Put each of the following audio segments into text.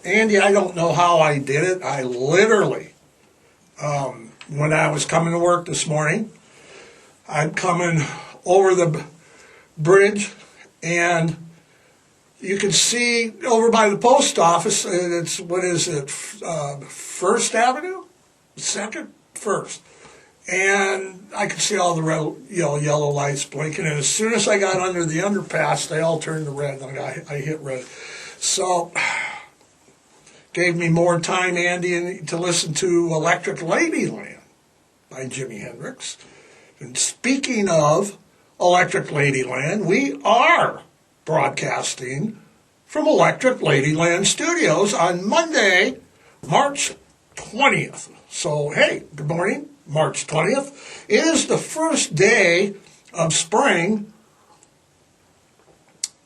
Andy, I don't know how I did it. I literally, when I was coming to work this morning, I'm coming over the bridge, and you can see over by the post office. It's what is it? First Avenue, Second, First, and I could see all the red, yellow lights blinking. And as soon as I got under the underpass, they all turned to red, and I hit red. So, gave me more time, Andy, to listen to Electric Ladyland by Jimi Hendrix. And speaking of Electric Ladyland, we are broadcasting from Electric Ladyland Studios on Monday, March 20th. So, hey, good morning, March 20th. It is the first day of spring.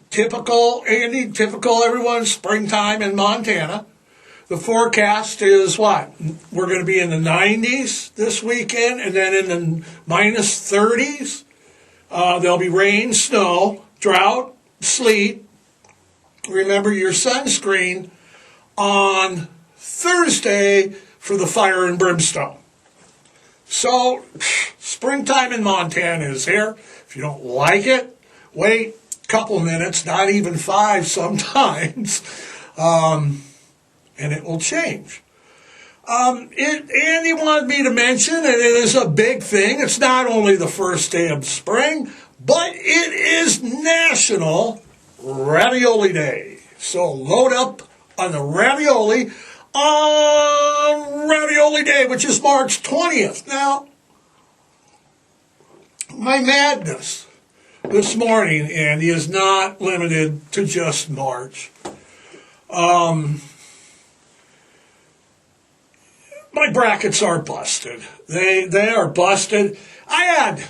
Typical, Andy, typical everyone, springtime in Montana. The forecast is what? We're going to be in the 90s this weekend, and then in the minus 30s. There'll be rain, snow, drought, sleet. Remember your sunscreen on Thursday for the fire and brimstone. So, springtime in Montana is here. If you don't like it, wait a couple minutes, not even 5 sometimes. And it will change. Andy wanted me to mention, and it is a big thing, it's not only the first day of spring, but it is National Ravioli Day. So load up on the ravioli on Ravioli Day, which is March 20th. Now, my madness this morning, Andy, is not limited to just March. My brackets are busted. They are busted. I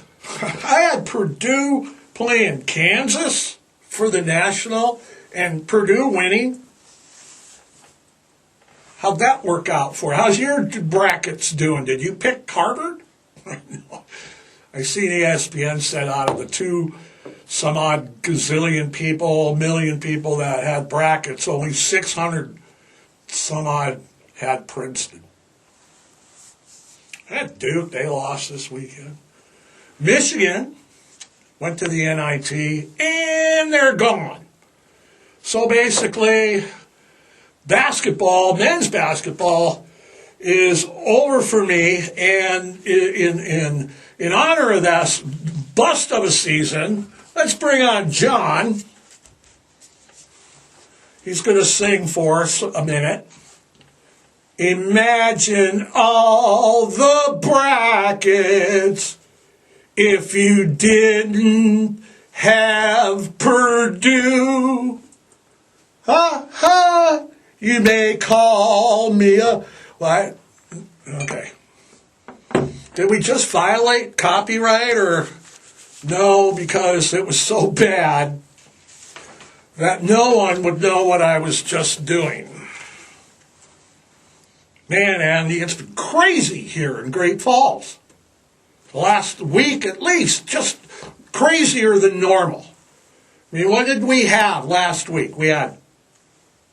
had Purdue playing Kansas for the National and Purdue winning. How'd that work out for you? How's your brackets doing? Did you pick Harvard? I seen ESPN said out of the 2 some odd gazillion people, million people that had brackets, only 600 some odd had Princeton. At Duke, they lost this weekend. Michigan went to the NIT, and they're gone. So basically, basketball, men's basketball, is over for me. And in honor of that bust of a season, let's bring on John. He's going to sing for us a minute. Imagine all the brackets if you didn't have Purdue. Ha ha, you may call me a... What? Okay. Did we just violate copyright or... No, because it was so bad that no one would know what I was just doing. Man, Andy, it's been crazy here in Great Falls. Last week, at least, just crazier than normal. I mean, what did we have last week? We had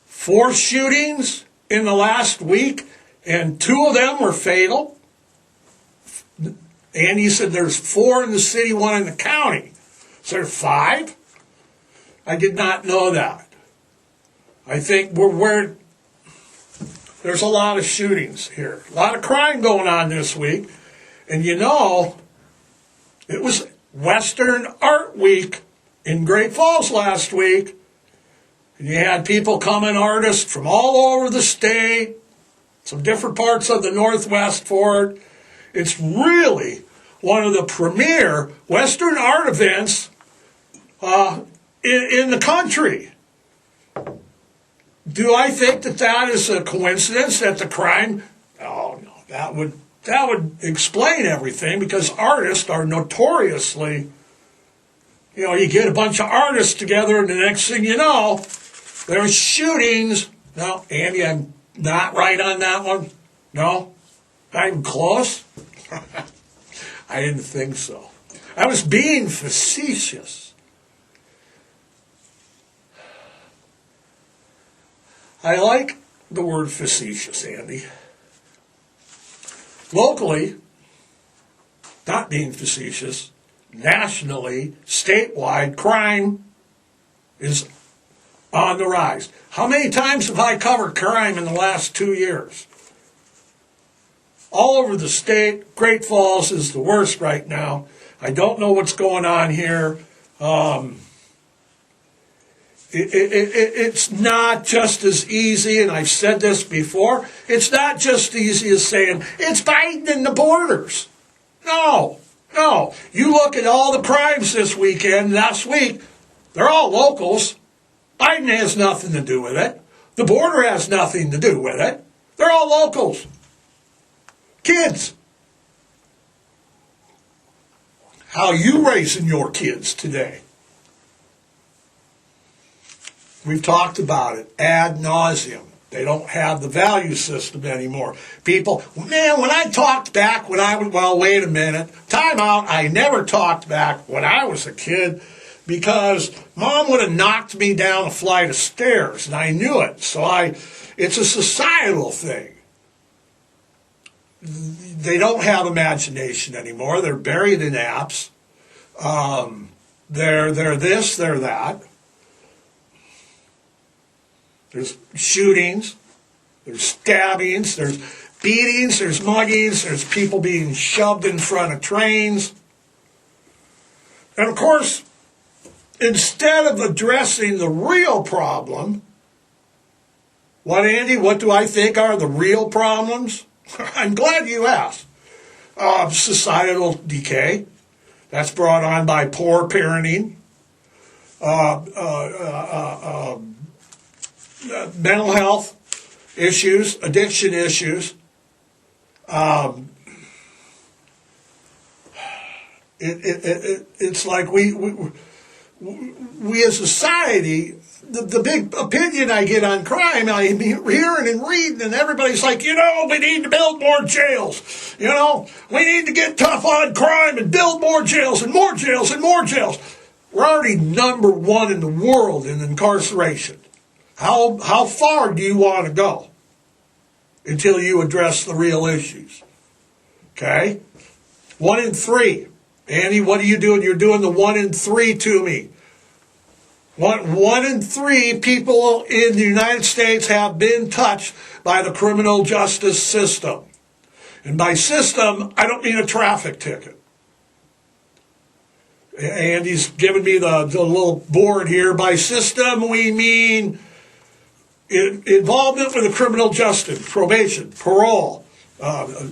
4 shootings in the last week, and 2 of them were fatal. Andy said there's 4 in the city, 1 in the county. Is there 5? I did not know that. I think there's a lot of shootings here. A lot of crime going on this week. And it was Western Art Week in Great Falls last week. And you had people coming, artists from all over the state, some different parts of the Northwest for it. It's really one of the premier Western art events in the country. Do I think that is a coincidence that the crime? Oh no, that would explain everything, because artists are notoriously, you get a bunch of artists together, and the next thing you know, there's shootings. No, Andy, I'm not right on that one. No, not even close. I didn't think so. I was being facetious. I like the word facetious, Andy. Locally, not being facetious, nationally, statewide, crime is on the rise. How many times have I covered crime in the last 2 years? All over the state. Great Falls is the worst right now. I don't know what's going on here. It's not just as easy, and I've said this before, it's not just easy as saying, it's Biden and the borders. No. You look at all the crimes this weekend, last week, they're all locals. Biden has nothing to do with it. The border has nothing to do with it. They're all locals. Kids. How are you raising your kids today? We've talked about it ad nauseum. They don't have the value system anymore. People, man, when I talked back when I was, well, wait a minute. Time out. I never talked back when I was a kid because Mom would have knocked me down a flight of stairs, and I knew it. So it's a societal thing. They don't have imagination anymore. They're buried in apps. They're this, they're that. There's shootings, there's stabbings, there's beatings, there's muggings, there's people being shoved in front of trains. And of course, instead of addressing the real problem, what do I think are the real problems? I'm glad you asked. Societal decay. That's brought on by poor parenting. Mental health issues, addiction issues. It's like we as a society, the big opinion I get on crime, I'm hearing and reading, and everybody's like, we need to build more jails. We need to get tough on crime and build more jails and more jails and more jails. We're already number one in the world in incarceration. How far do you want to go until you address the real issues? Okay? 1 in 3. Andy, what are you doing? You're doing the 1 in 3 to me. One in 3 people in the United States have been touched by the criminal justice system. And by system, I don't mean a traffic ticket. Andy's giving me the little board here. By system, we mean involvement with the criminal justice, probation, parole,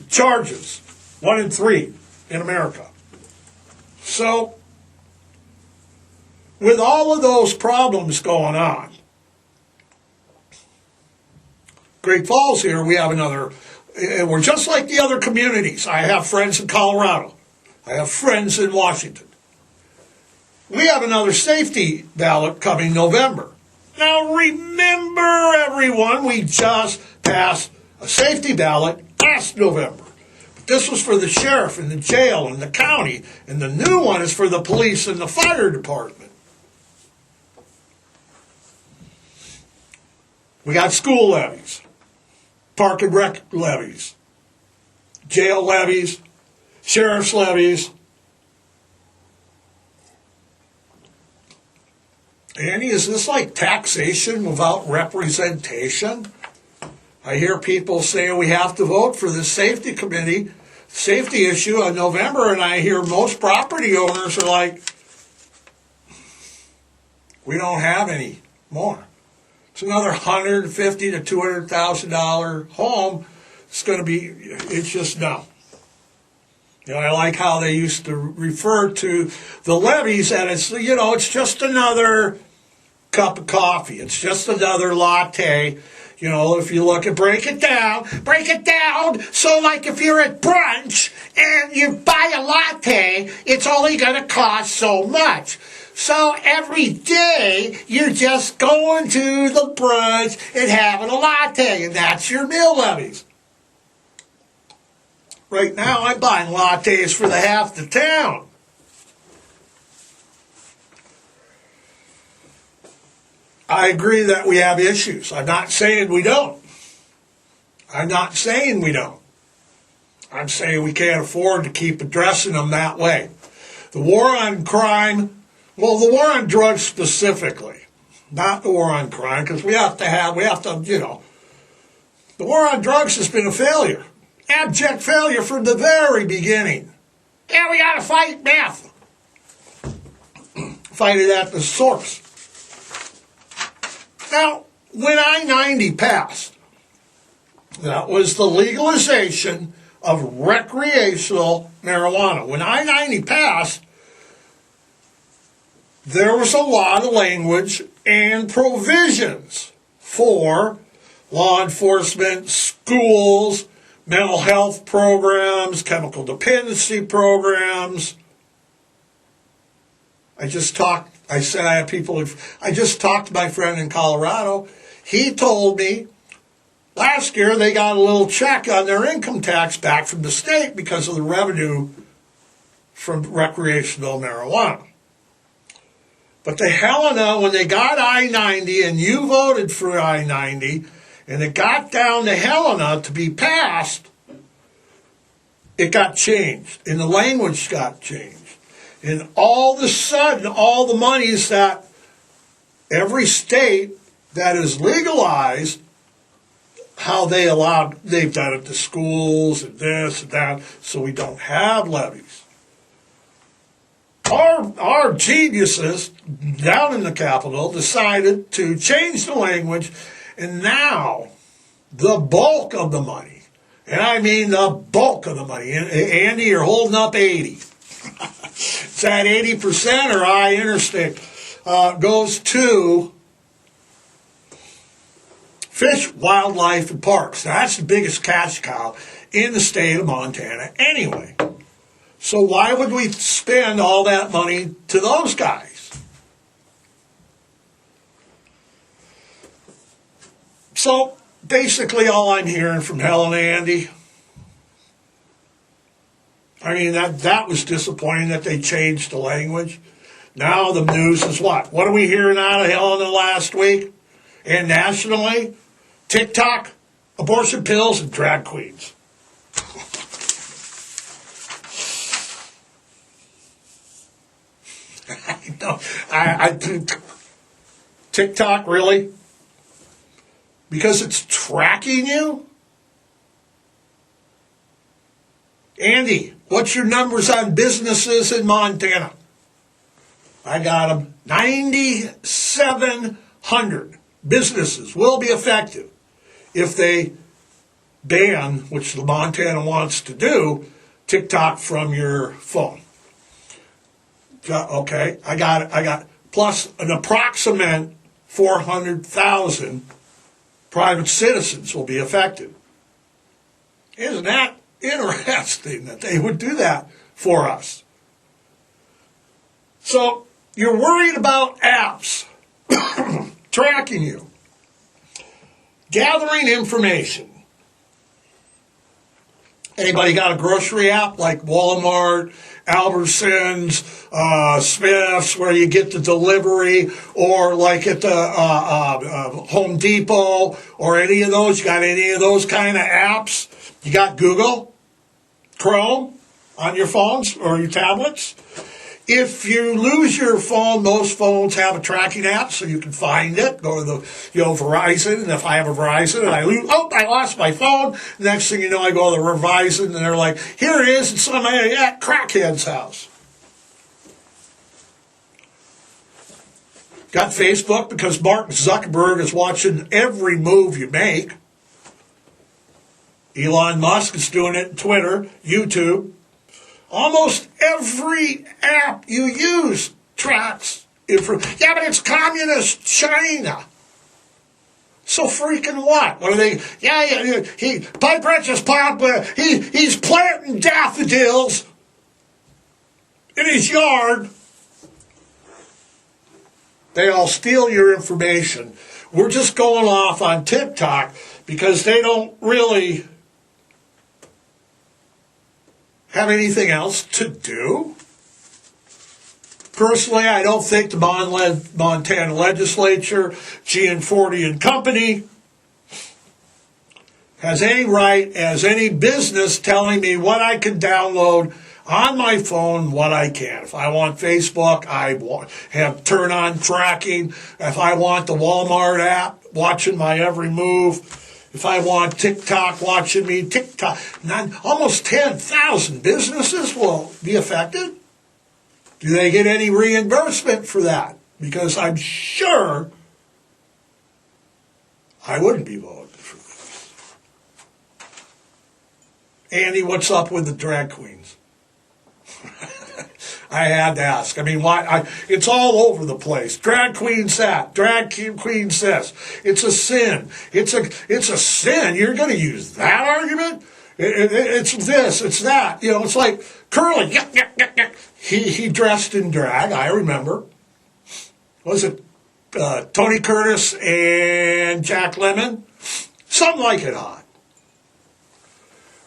charges. 1 in 3 in America. So, with all of those problems going on, Great Falls here, we have another, and we're just like the other communities. I have friends in Colorado. I have friends in Washington. We have another safety ballot coming November. Now remember, everyone, we just passed a safety ballot last November. But this was for the sheriff and the jail and the county, and the new one is for the police and the fire department. We got school levies, park and rec levies, jail levies, sheriff's levies. Annie, is this like taxation without representation? I hear people saying we have to vote for the safety committee, safety issue in November, and I hear most property owners are like, we don't have any more. It's another $150,000 to $200,000 home. It's going to be, it's just no. I like how they used to refer to the levies, and it's just another cup of coffee. It's just another latte. If you look at break it down. So like if you're at brunch and you buy a latte, it's only going to cost so much. So every day you're just going to the brunch and having a latte, and that's your meal levies. Right now I'm buying lattes for the half the town. I agree that we have issues. I'm not saying we don't. I'm not saying we don't. I'm saying we can't afford to keep addressing them that way. The war on crime, well, the war on drugs specifically, not the war on crime, because we have to, the war on drugs has been a failure. Abject failure from the very beginning. Yeah, we got to fight meth. Fight it at the source. Now, when I-90 passed, that was the legalization of recreational marijuana. When I-90 passed, there was a lot of language and provisions for law enforcement, schools, mental health programs, chemical dependency programs. I just talked to my friend in Colorado. He told me last year they got a little check on their income tax back from the state because of the revenue from recreational marijuana. But to Helena, when they got I-90 and you voted for I-90 and it got down to Helena to be passed, it got changed and the language got changed. And all of a sudden, all the monies that every state that is legalized, how they've done it to schools and this and that, so we don't have levies. Our geniuses down in the Capitol decided to change the language, and now the bulk of the money, and I mean the bulk of the money, Andy, you're holding up 80. It's that 80% or I-Interstate goes to fish, wildlife, and parks. Now, that's the biggest cash cow in the state of Montana anyway. So why would we spend all that money to those guys? So basically all I'm hearing from Helen and Andy, I mean, that was disappointing that they changed the language. Now the news is what? What are we hearing out of Helena last week? And nationally? TikTok, abortion pills, and drag queens. TikTok, really? Because it's tracking you? Andy, what's your numbers on businesses in Montana? I got them. 9,700 businesses will be affected if they ban, which the Montana wants to do, TikTok from your phone. Okay, I got it. Plus an approximate 400,000 private citizens will be affected. Isn't that interesting that they would do that for us? So you're worried about apps tracking you, gathering information. Anybody got a grocery app like Walmart, Albertsons, Smith's, where you get the delivery, or like at the Home Depot, or any of those? You got any of those kind of apps? You got Google, Chrome on your phones or your tablets? If you lose your phone, most phones have a tracking app so you can find it. Go to the Verizon, and if I have a Verizon and I lost my phone. Next thing you know, I go to the Verizon and they're like, here it is, it's on my crackhead's house. Got Facebook because Mark Zuckerberg is watching every move you make. Elon Musk is doing it on Twitter, YouTube. Almost every app you use tracks information. Yeah, but it's communist China. So freaking what? What are they? Pipewrench is he's planting daffodils in his yard. They all steal your information. We're just going off on TikTok because they don't really have anything else to do. Personally, I don't think the Montana legislature, GN40 and company, has any right as any business telling me what I can download on my phone, what I can. If I want Facebook, I have turn on tracking. If I want the Walmart app watching my every move. If I want TikTok watching me, TikTok. Almost 10,000 businesses will be affected. Do they get any reimbursement for that? Because I'm sure I wouldn't be voting for this. Andy, what's up with the drag queens? I had to ask. I mean, why? It's all over the place. Drag queens that. Drag queen says. It's a sin. It's a sin. You're going to use that argument? It's this. It's that. You know, it's like Curly. He dressed in drag. I remember. Was it Tony Curtis and Jack Lemmon? Something like it odd.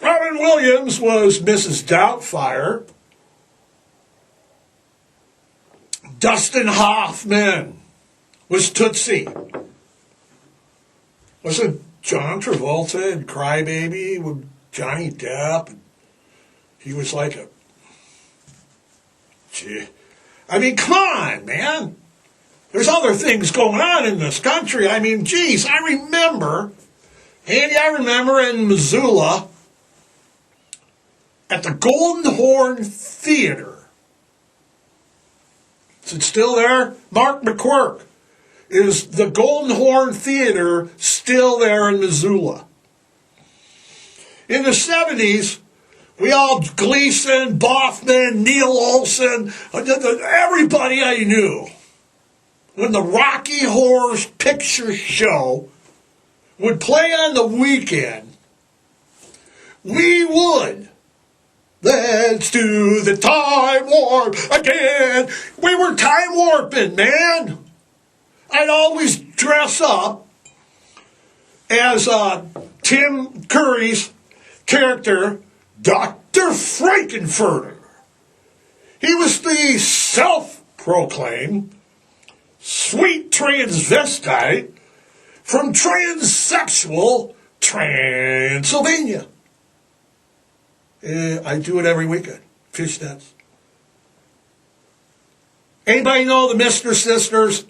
Robin Williams was Mrs. Doubtfire. Dustin Hoffman was Tootsie. Wasn't John Travolta in Crybaby with Johnny Depp? He was like a... Gee. I mean, come on, man. There's other things going on in this country. I mean, geez, I remember in Missoula at the Golden Horn Theater. Is it still there? Mark McQuirk. Is the Golden Horn Theater still there in Missoula? In the 70s, we all, Gleason, Boffman, Neil Olson, everybody I knew, when the Rocky Horror Picture Show would play on the weekend, we would. Let's do the time warp again. We were time warping, man. I'd always dress up as Tim Curry's character, Dr. Frankenfurter. He was the self-proclaimed sweet transvestite from transsexual Transylvania. I do it every weekend. Fishnets. Anybody know the Mr. Sisters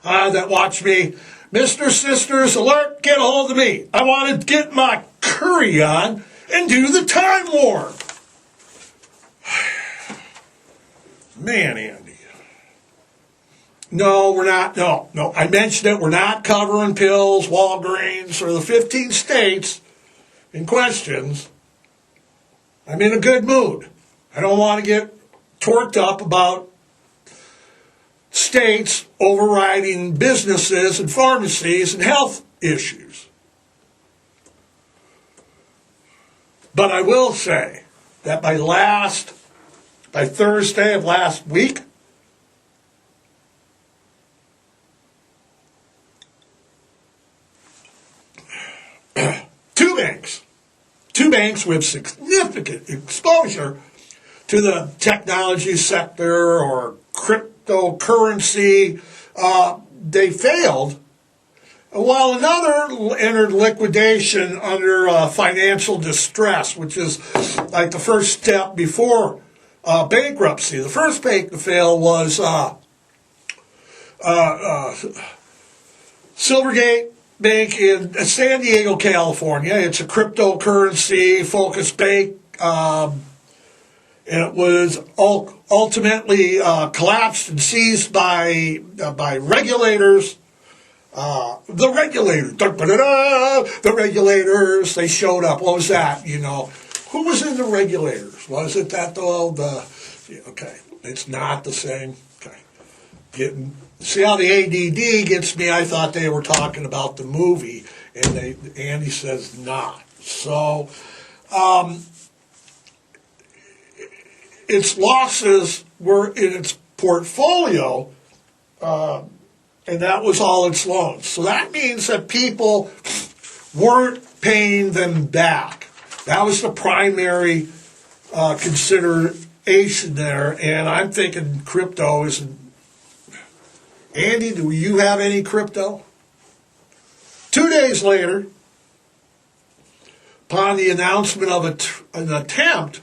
that watch me? Mr. Sisters, alert, get a hold of me. I want to get my curry on and do the time warp. Man, Andy. No, we're not. No. I mentioned it. We're not covering pills, Walgreens, or the 15 states in questions. I'm in a good mood. I don't want to get torqued up about states overriding businesses and pharmacies and health issues. But I will say that by Thursday of last week, two banks with significant exposure to the technology sector or cryptocurrency, they failed, while another entered liquidation under financial distress, which is like the first step before bankruptcy. The first bank to fail was Silvergate Bank in San Diego, California. It's a cryptocurrency focused bank. And it was ultimately collapsed and seized by regulators. The regulators, they showed up. What was that? You know, who was in the regulators? Was it that okay, it's not the same. Okay, see how the ADD gets me? I thought they were talking about the movie, and Andy says not. So, its losses were in its portfolio, and that was all its loans. So that means that people weren't paying them back. That was the primary consideration there, and I'm thinking crypto isn't. Andy, do you have any crypto? 2 days later, upon the announcement of an attempt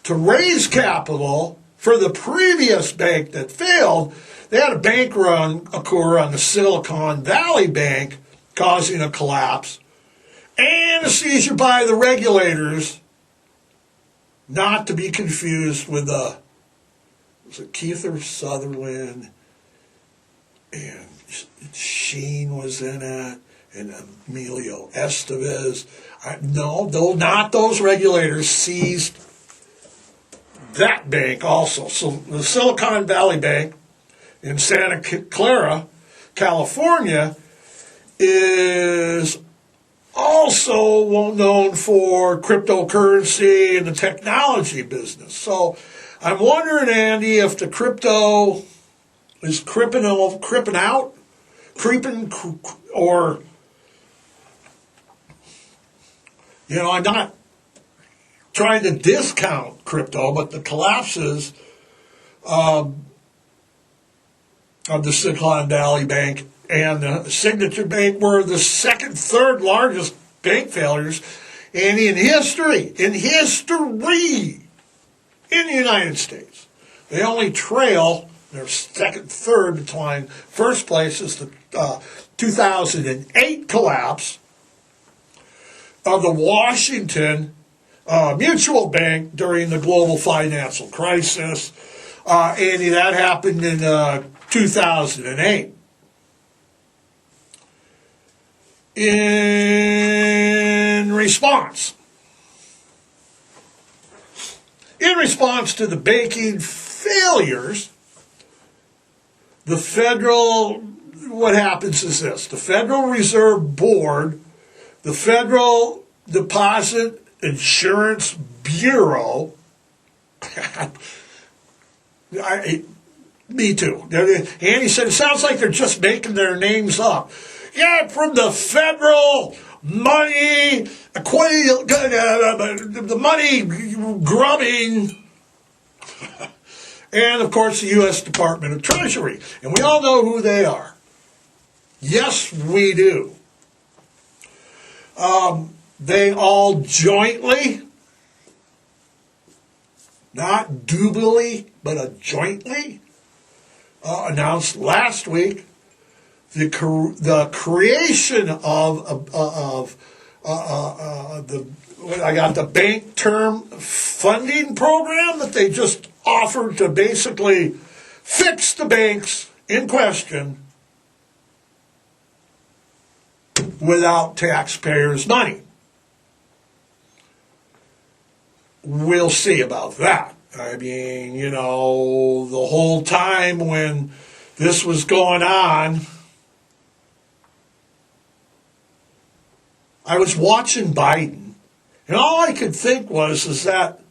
to raise capital for the previous bank that failed, they had a bank run occur on the Silicon Valley Bank, causing a collapse and a seizure by the regulators, not to be confused with was it Keith Sutherland, and Sheen was in it, and Emilio Estevez. No, not those regulators seized that bank also. So the Silicon Valley Bank in Santa Clara, California, is also well known for cryptocurrency and the technology business. So I'm wondering, Andy, if the crypto is creeping out, or, I'm not trying to discount crypto, but the collapses of the Silicon Valley Bank and the Signature Bank were the second, third largest bank failures in history in the United States. They only trail their second, third decline. First place is the 2008 collapse of the Washington Mutual Bank during the global financial crisis. Andy, that happened in 2008. In response to the banking failures, what happens is this: the Federal Reserve Board, the Federal Deposit Insurance Bureau, me too. Andy said, it sounds like they're just making their names up. Yeah, from the federal money, the money grubbing, and of course the U.S. Department of Treasury. And we all know who they are. Yes, we do. They all jointly, not dubly, but jointly, announced last week the creation of the bank term funding program that they just offered to basically fix the banks in question without taxpayers' money. We'll see about that. I mean, the whole time when this was going on, I was watching Biden, and all I could think is that,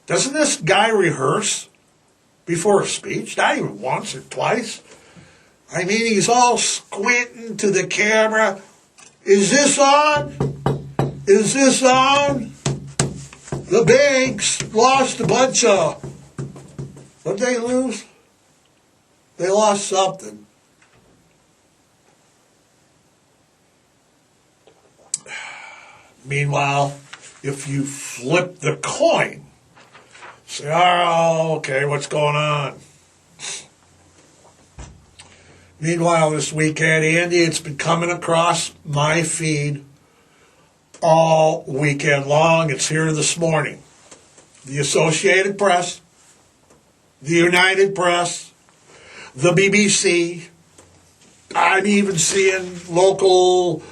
doesn't this guy rehearse before a speech? Not even once or twice. I mean, he's all squinting to the camera. Is this on? Is this on? The banks lost a bunch of... What did they lose? They lost something. Meanwhile, if you flip the coin, say, oh, okay, what's going on? Meanwhile, this weekend, Andy, it's been coming across my feed all weekend long. It's here this morning. The Associated Press, the United Press, the BBC. I'm even seeing the local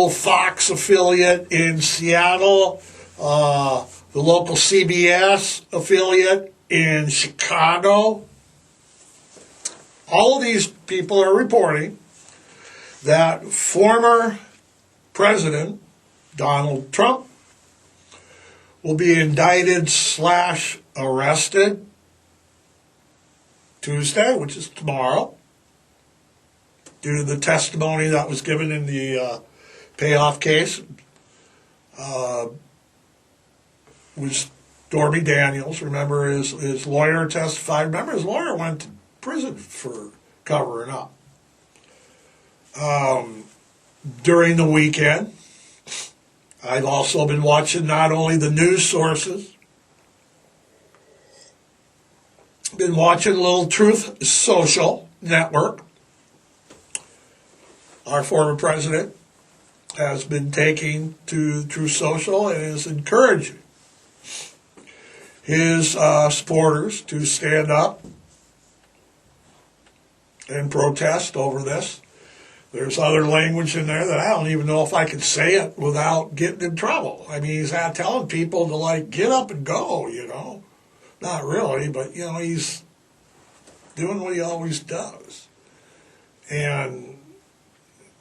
Fox affiliate in Seattle, the local CBS affiliate in Chicago. All of these people are reporting that former President Donald Trump will be indicted / arrested Tuesday, which is tomorrow, due to the testimony that was given in the payoff case, was Stormy Daniels, remember his lawyer testified. Remember his lawyer went to prison for covering up. During the weekend, I've also been watching not only the news sources, been watching a little Truth Social network. Our former president has been taking to Truth Social and is encouraging his supporters to stand up and protest over this. There's other language in there that I don't even know if I can say it without getting in trouble. I mean, he's not telling people to, like, get up and go, you know. Not really, but, you know, he's doing what he always does. And,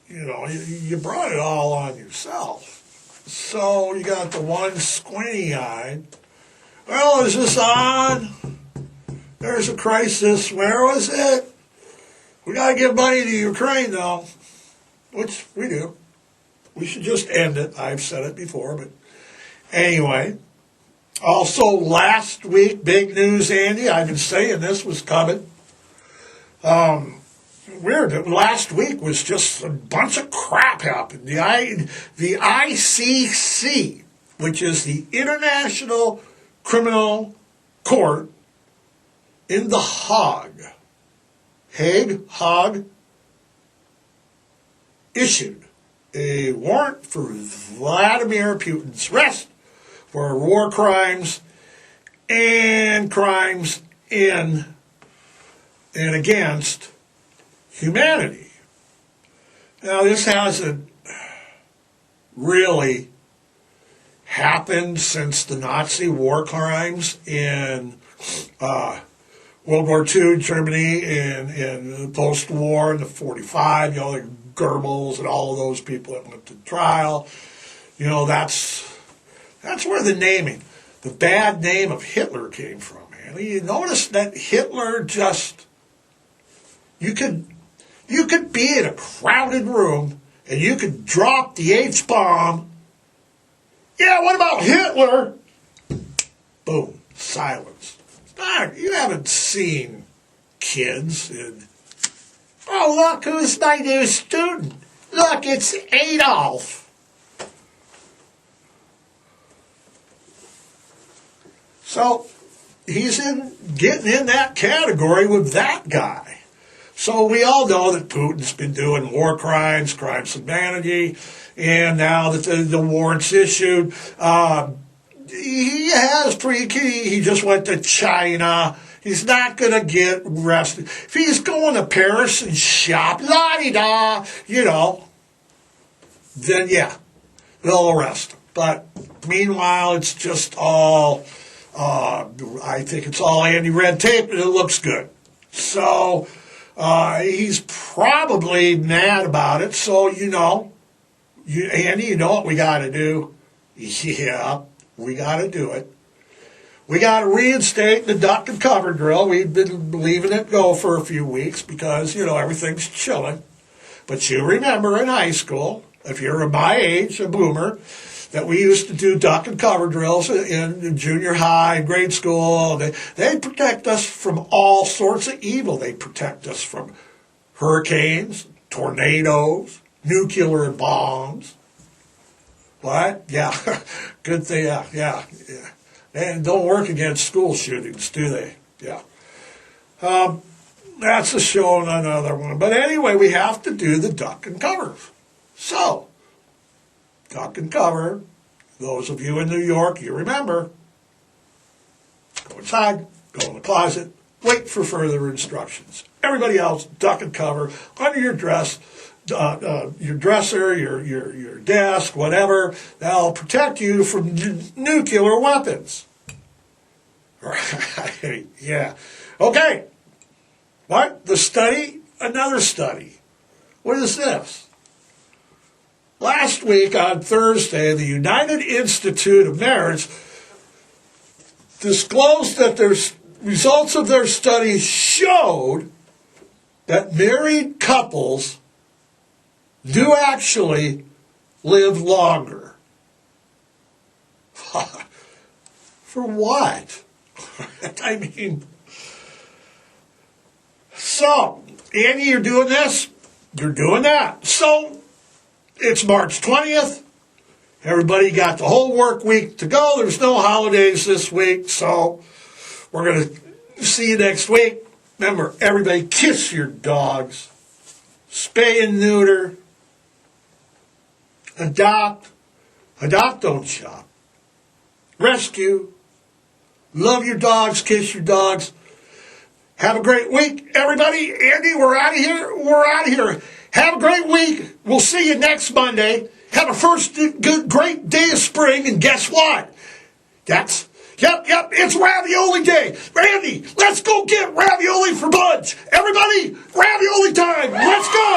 you know, you brought it all on yourself. So you got the one squinty-eyed. Well, is this on? There's a crisis. Where was it? We got to give money to Ukraine, though, which we do. We should just end it. I've said it before, but anyway. Also, last week, big news, Andy. I've been saying this was coming. Weird. Last week was just a bunch of crap happened. The ICC, which is the International Criminal Court in The Hague, issued a warrant for Vladimir Putin's arrest for war crimes and crimes in and against humanity. Now, this hasn't really happened since the Nazi war crimes in World War II, Germany, and post-war in the 45, you know, like Goebbels and all of those people that went to trial. You know, that's where the bad name of Hitler came from, man. You notice that Hitler just, you could be in a crowded room and you could drop the H-bomb. Yeah, what about Hitler? Boom, silence. You haven't seen kids in, oh, look who's my new student. Look, it's Adolf. So he's getting in that category with that guy. So we all know that Putin's been doing war crimes, crimes of humanity, and now that the warrant's issued, he just went to China. He's not going to get arrested. If he's going to Paris and shop, la-di-da, you know, then yeah, they'll arrest him. But meanwhile, it's just all, I think it's all anti-red tape, and it looks good. So he's probably mad about it. So, you know, Andy, you know what we got to do? Yeah, we got to do it. We got to reinstate the duck and cover drill. We've been leaving it go for a few weeks because, you know, everything's chilling. But you remember in high school, if you're my age, a boomer, that we used to do duck and cover drills in junior high, grade school. They protect us from all sorts of evil. They protect us from hurricanes, tornadoes, nuclear bombs. What? Yeah, good thing, yeah. And don't work against school shootings, do they? Yeah. That's a show and another one. But anyway, we have to do the duck and cover. So, duck and cover. Those of you in New York, you remember. Go inside, go in the closet, wait for further instructions. Everybody else, duck and cover under your dress, your dresser, your desk, whatever. That'll protect you from nuclear weapons. Right? Yeah. Okay. What? The study? Another study. What is this? Last week on Thursday, the United Institute of Marriage disclosed that their results of their study showed that married couples do actually live longer. For what? I mean, so, Andy, you're doing this, you're doing that. So, it's March 20th. Everybody got the whole work week to go. There's no holidays this week, so we're going to see you next week. Remember, everybody kiss your dogs. Spay and neuter. Adopt. Adopt, don't shop. Rescue. Love your dogs, kiss your dogs. Have a great week, everybody. Andy, we're out of here. We're out of here. Have a great week. We'll see you next Monday. Have a first good, great day of spring, and guess what? Yep, it's ravioli day. Randy, let's go get ravioli for lunch. Everybody, ravioli time. Let's go.